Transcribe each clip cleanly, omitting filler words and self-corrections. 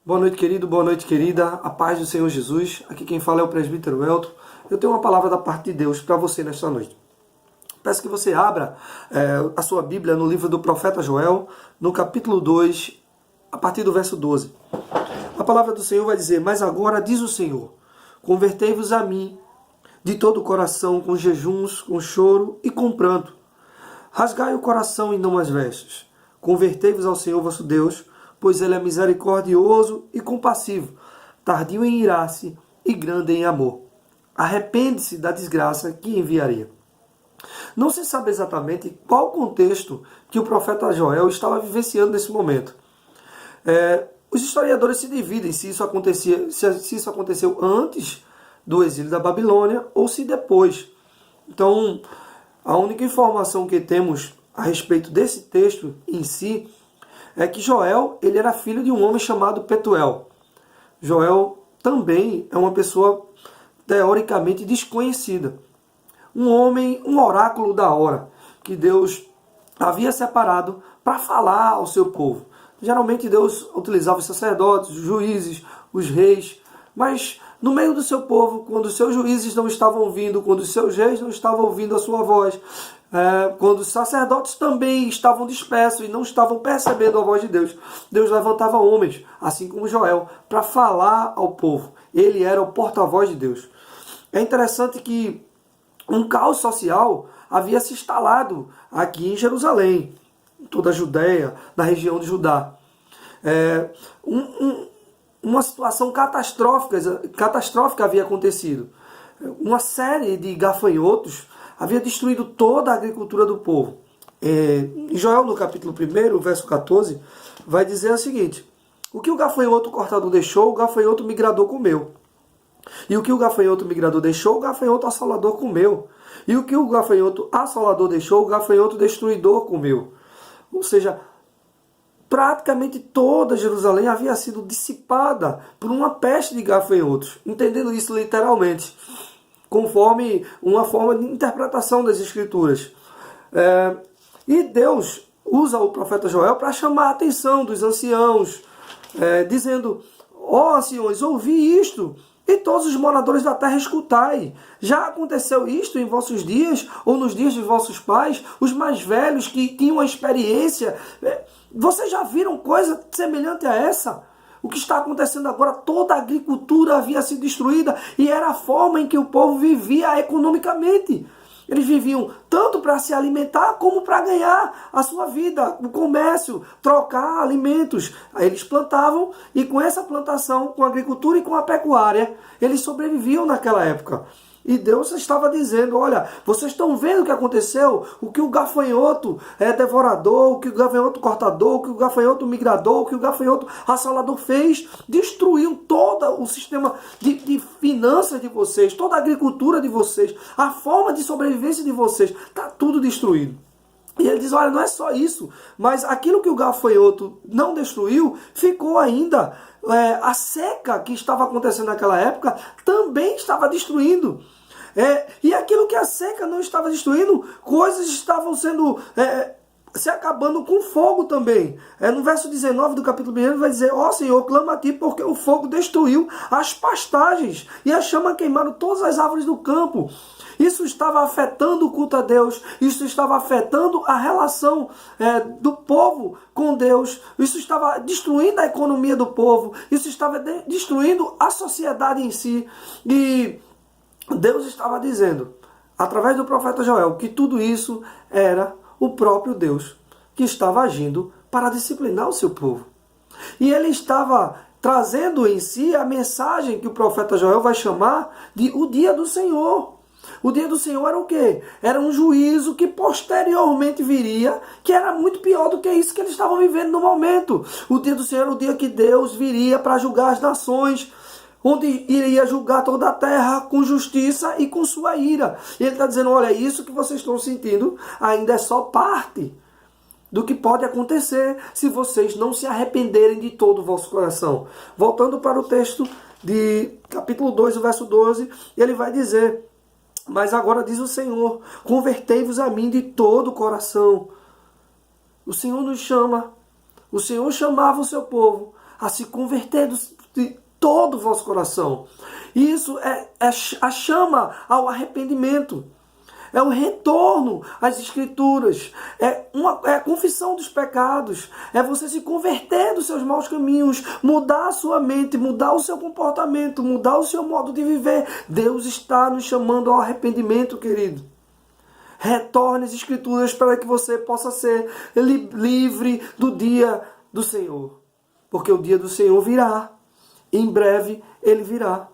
Boa noite, querido, boa noite, querida. A paz do Senhor Jesus. Aqui quem fala é o presbítero Elton. Eu tenho uma palavra da parte de Deus para você nesta noite. Peço que você abra a sua Bíblia no livro do profeta Joel, no capítulo 2, a partir do verso 12. A palavra do Senhor vai dizer: Mas agora diz o Senhor, convertei-vos a mim de todo o coração, com jejuns, com choro e com pranto. Rasgai o coração e não as vestes. Convertei-vos ao Senhor vosso Deus, pois Ele é misericordioso e compassivo, tardio em irar-se e grande em amor. Arrepende-se da desgraça que enviaria. Não se sabe exatamente qual o contexto que o profeta Joel estava vivenciando nesse momento. Os historiadores se dividem se isso aconteceu antes do exílio da Babilônia ou se depois. Então, a única informação que temos a respeito desse texto em si é que Joel ele era filho de um homem chamado Petuel. Joel também é uma pessoa teoricamente desconhecida. Um homem, um oráculo da hora, que Deus havia separado para falar ao seu povo. Geralmente Deus utilizava os sacerdotes, os juízes, os reis, mas no meio do seu povo, quando os seus juízes não estavam ouvindo, quando os seus reis não estavam ouvindo a sua voz, quando os sacerdotes também estavam dispersos e não estavam percebendo a voz de Deus, Deus levantava homens, assim como Joel, para falar ao povo. Ele era o porta-voz de Deus. É interessante que um caos social havia se instalado aqui em Jerusalém, em toda a Judéia, na região de Judá. Uma situação catastrófica havia acontecido. Uma série de gafanhotos havia destruído toda a agricultura do povo. Em Joel, no capítulo 1, verso 14, vai dizer o seguinte: o que o gafanhoto cortador deixou, o gafanhoto migrador comeu. E o que o gafanhoto migrador deixou, o gafanhoto assolador comeu. E o que o gafanhoto assolador deixou, o gafanhoto destruidor comeu. Ou seja, praticamente toda Jerusalém havia sido dissipada por uma peste de gafanhotos. Entendendo isso literalmente, conforme uma forma de interpretação das Escrituras. E Deus usa o profeta Joel para chamar a atenção dos anciãos, dizendo: ó anciões, ouvi isto, e todos os moradores da terra escutai. Já aconteceu isto em vossos dias, ou nos dias de vossos pais, os mais velhos que tinham a experiência? Vocês já viram coisa semelhante a essa? O que está acontecendo agora, toda a agricultura havia sido destruída e era a forma em que o povo vivia economicamente. Eles viviam tanto para se alimentar como para ganhar a sua vida, o comércio, trocar alimentos. Aí eles plantavam e com essa plantação, com a agricultura e com a pecuária, eles sobreviviam naquela época. E Deus estava dizendo: olha, vocês estão vendo o que aconteceu? O que o gafanhoto devorador, o que o gafanhoto cortador, o que o gafanhoto migrador, o que o gafanhoto assolador fez, destruiu todo o sistema de finanças de vocês, toda a agricultura de vocês, a forma de sobrevivência de vocês, está tudo destruído. E ele diz: olha, não é só isso, mas aquilo que o gafanhoto não destruiu, ficou ainda. A seca que estava acontecendo naquela época também estava destruindo. E aquilo que a seca não estava destruindo, coisas estavam sendo se acabando com fogo também. No verso 19 do capítulo 1 vai dizer: ó Senhor, clama a ti, porque o fogo destruiu as pastagens e a chama queimaram todas as árvores do campo. Isso estava afetando o culto a Deus, isso estava afetando a relação do povo com Deus, isso estava destruindo a economia do povo, isso estava destruindo a sociedade em si. E Deus estava dizendo, através do profeta Joel, que tudo isso era o próprio Deus que estava agindo para disciplinar o seu povo. E ele estava trazendo em si a mensagem que o profeta Joel vai chamar de o dia do Senhor. O dia do Senhor era o quê? Era um juízo que posteriormente viria, que era muito pior do que isso que eles estavam vivendo no momento. O dia do Senhor era o dia que Deus viria para julgar as nações, onde iria julgar toda a terra com justiça e com sua ira. E ele está dizendo: olha, isso que vocês estão sentindo ainda é só parte do que pode acontecer se vocês não se arrependerem de todo o vosso coração. Voltando para o texto de capítulo 2, o verso 12, ele vai dizer: mas agora diz o Senhor, convertei-vos a mim de todo o coração. O Senhor nos chama, o Senhor chamava o seu povo a se converter de todo o vosso coração. Isso é a chama ao arrependimento. É o retorno às Escrituras. É a confissão dos pecados. É você se converter dos seus maus caminhos. Mudar a sua mente, mudar o seu comportamento, mudar o seu modo de viver. Deus está nos chamando ao arrependimento, querido. Retorne às Escrituras para que você possa ser livre do dia do Senhor. Porque o dia do Senhor virá. Em breve ele virá.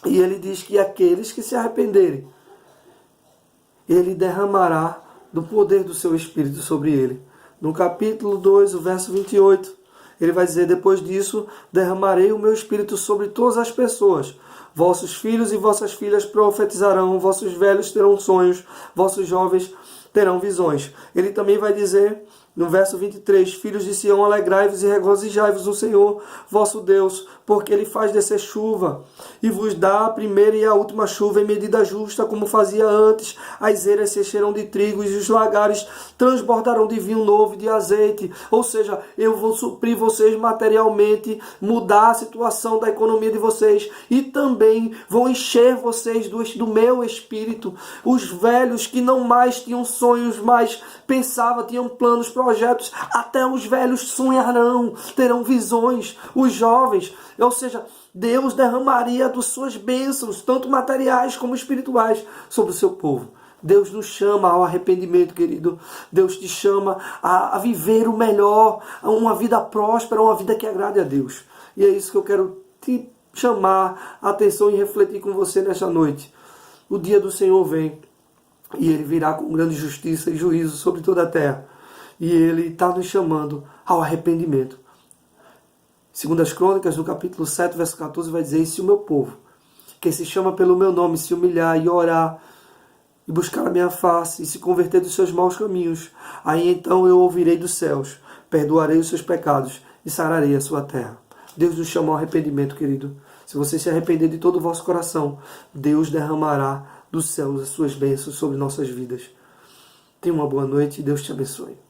E ele diz que aqueles que se arrependerem, ele derramará do poder do seu Espírito sobre ele. No capítulo 2, o verso 28, ele vai dizer: depois disso, derramarei o meu Espírito sobre todas as pessoas. Vossos filhos e vossas filhas profetizarão, vossos velhos terão sonhos, vossos jovens terão visões. Ele também vai dizer, no verso 23, filhos de Sião, alegrai-vos e regozijai-vos no Senhor, vosso Deus, porque Ele faz descer chuva e vos dá a primeira e a última chuva em medida justa, como fazia antes. As eiras se encherão de trigo e os lagares transbordarão de vinho novo e de azeite. Ou seja, eu vou suprir vocês materialmente, mudar a situação da economia de vocês e também vou encher vocês do meu Espírito. Os velhos que não mais tinham sonhos, mas pensavam, tinham planos, projetos, até os velhos sonharão, terão visões. Os jovens, ou seja, Deus derramaria das suas bênçãos, tanto materiais como espirituais, sobre o seu povo. Deus nos chama ao arrependimento, querido. Deus te chama a viver o melhor, uma vida próspera, uma vida que agrade a Deus. E é isso que eu quero te chamar a atenção e refletir com você nesta noite. O dia do Senhor vem e Ele virá com grande justiça e juízo sobre toda a terra. E Ele está nos chamando ao arrependimento. Segundo as Crônicas, no capítulo 7, verso 14, vai dizer: e se o meu povo, que se chama pelo meu nome, se humilhar e orar, e buscar a minha face, e se converter dos seus maus caminhos, aí então eu ouvirei dos céus, perdoarei os seus pecados e sararei a sua terra. Deus nos chama ao arrependimento, querido. Se você se arrepender de todo o vosso coração, Deus derramará dos céus as suas bênçãos sobre nossas vidas. Tenha uma boa noite e Deus te abençoe.